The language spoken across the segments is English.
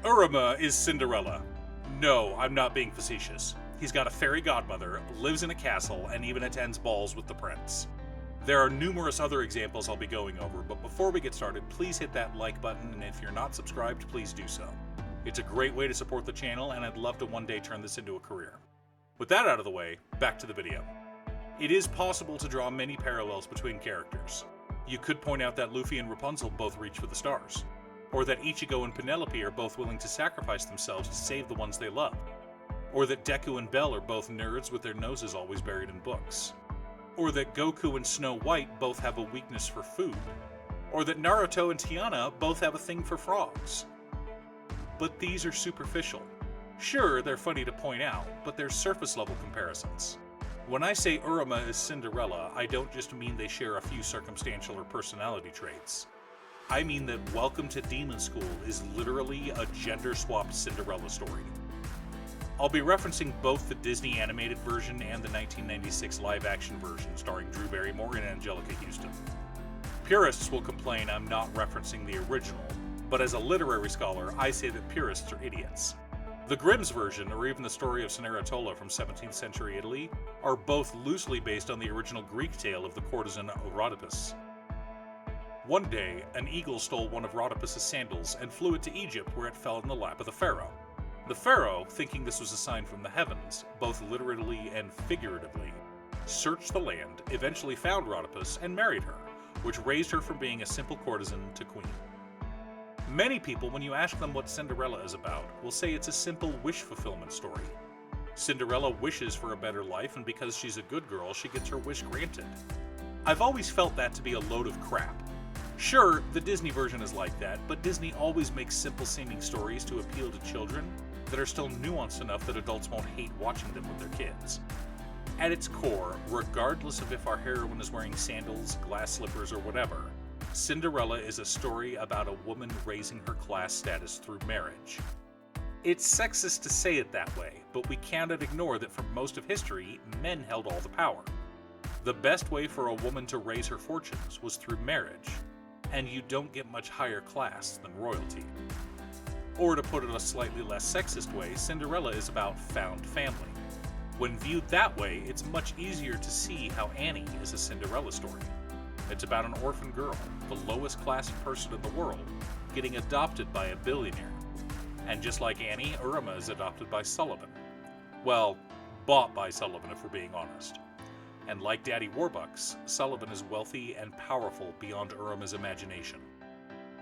Iruma is Cinderella. No, I'm not being facetious. He's got a fairy godmother, lives in a castle, and even attends balls with the prince. There are numerous other examples I'll be going over, but before we get started, please hit that like button, and if you're not subscribed, please do so. It's a great way to support the channel, and I'd love to one day turn this into a career. With that out of the way, back to the video. It is possible to draw many parallels between characters. You could point out that Luffy and Rapunzel both reach for the stars, or that Ichigo and Penelope are both willing to sacrifice themselves to save the ones they love, or that Deku and Belle are both nerds with their noses always buried in books, or that Goku and Snow White both have a weakness for food, or that Naruto and Tiana both have a thing for frogs. But these are superficial. Sure, they're funny to point out, but they're surface-level comparisons. When I say Iruma is Cinderella, I don't just mean they share a few circumstantial or personality traits. I mean that Welcome to Demon School is literally a gender-swapped Cinderella story. I'll be referencing both the Disney animated version and the 1996 live-action version starring Drew Barrymore and Angelica Houston. Purists will complain I'm not referencing the original, but as a literary scholar, I say that purists are idiots. The Grimm's version, or even the story of Cinderella from 17th century Italy, are both loosely based on the original Greek tale of the courtesan Rhodopis. One day, an eagle stole one of Rhodopis' sandals and flew it to Egypt, where it fell in the lap of the pharaoh. The pharaoh, thinking this was a sign from the heavens, both literally and figuratively, searched the land, eventually found Rhodopis, and married her, which raised her from being a simple courtesan to queen. Many people, when you ask them what Cinderella is about, will say it's a simple wish fulfillment story. Cinderella wishes for a better life, and because she's a good girl, she gets her wish granted. I've always felt that to be a load of crap. Sure, the Disney version is like that, but Disney always makes simple-seeming stories to appeal to children that are still nuanced enough that adults won't hate watching them with their kids. At its core, regardless of if our heroine is wearing sandals, glass slippers, or whatever, Cinderella is a story about a woman raising her class status through marriage. It's sexist to say it that way, but we cannot ignore that for most of history, men held all the power. The best way for a woman to raise her fortunes was through marriage, and you don't get much higher class than royalty. Or to put it a slightly less sexist way, Cinderella is about found family. When viewed that way, it's much easier to see how Annie is a Cinderella story. It's about an orphan girl, the lowest class person in the world, getting adopted by a billionaire. And just like Annie, Iruma is adopted by Sullivan. Well, bought by Sullivan if we're being honest. And like Daddy Warbucks, Sullivan is wealthy and powerful beyond Iruma's imagination.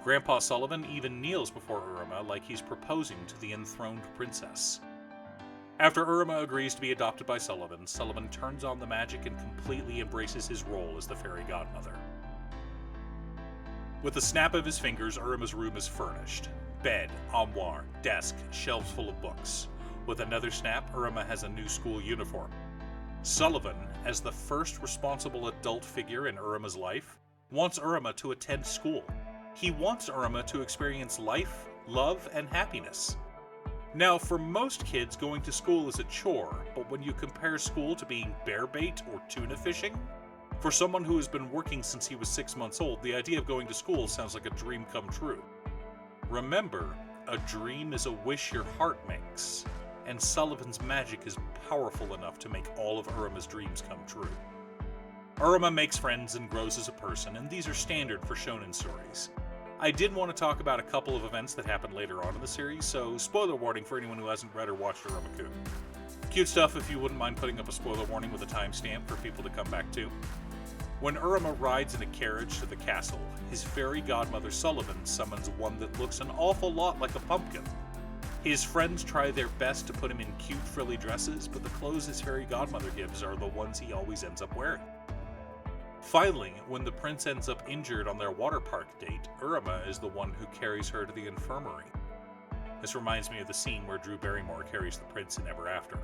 Grandpa Sullivan even kneels before Iruma like he's proposing to the enthroned princess. After Iruma agrees to be adopted by Sullivan, Sullivan turns on the magic and completely embraces his role as the fairy godmother. With a snap of his fingers, Iruma's room is furnished. Bed, armoire, desk, shelves full of books. With another snap, Iruma has a new school uniform. Sullivan, as the first responsible adult figure in Iruma's life, wants Iruma to attend school. He wants Iruma to experience life, love, and happiness. Now, for most kids, going to school is a chore, but when you compare school to being bear bait or tuna fishing, for someone who has been working since he was 6 months old, the idea of going to school sounds like a dream come true. Remember, a dream is a wish your heart makes, and Sullivan's magic is powerful enough to make all of Iruma's dreams come true. Iruma makes friends and grows as a person, and these are standard for shonen stories. I did want to talk about a couple of events that happened later on in the series, so spoiler warning for anyone who hasn't read or watched Iruma-kun. Cute stuff if you wouldn't mind putting up a spoiler warning with a timestamp for people to come back to. When Iruma rides in a carriage to the castle, his fairy godmother Sullivan summons one that looks an awful lot like a pumpkin. His friends try their best to put him in cute frilly dresses, but the clothes his fairy godmother gives are the ones he always ends up wearing. Finally, when the prince ends up injured on their water park date, Iruma is the one who carries her to the infirmary. This reminds me of the scene where Drew Barrymore carries the prince in Ever After.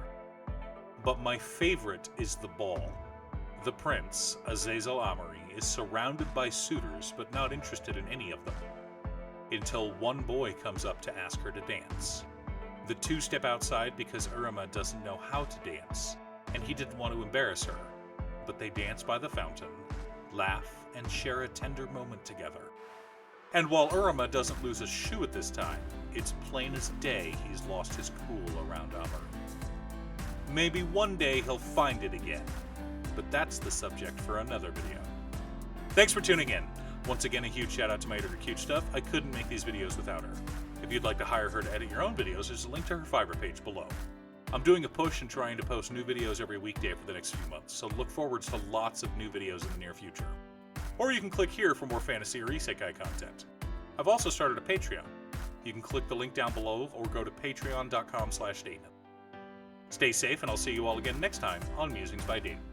But my favorite is the ball. The prince, Azazel Amory, is surrounded by suitors but not interested in any of them, until one boy comes up to ask her to dance. The two step outside because Iruma doesn't know how to dance, and he didn't want to embarrass her, but they dance by the fountain, laugh, and share a tender moment together. And while Iruma doesn't lose a shoe at this time, it's plain as day he's lost his cool around Amur. Maybe one day he'll find it again, but that's the subject for another video. Thanks for tuning in. Once again, a huge shout out to my editor Cute Stuff. I couldn't make these videos without her. If you'd like to hire her to edit your own videos, there's a link to her Fiverr page below. I'm doing a push and trying to post new videos every weekday for the next few months, so look forward to lots of new videos in the near future. Or you can click here for more fantasy or isekai content. I've also started a Patreon. You can click the link down below or go to patreon.com/Damon. Stay safe, and I'll see you all again next time on Musings by Damon.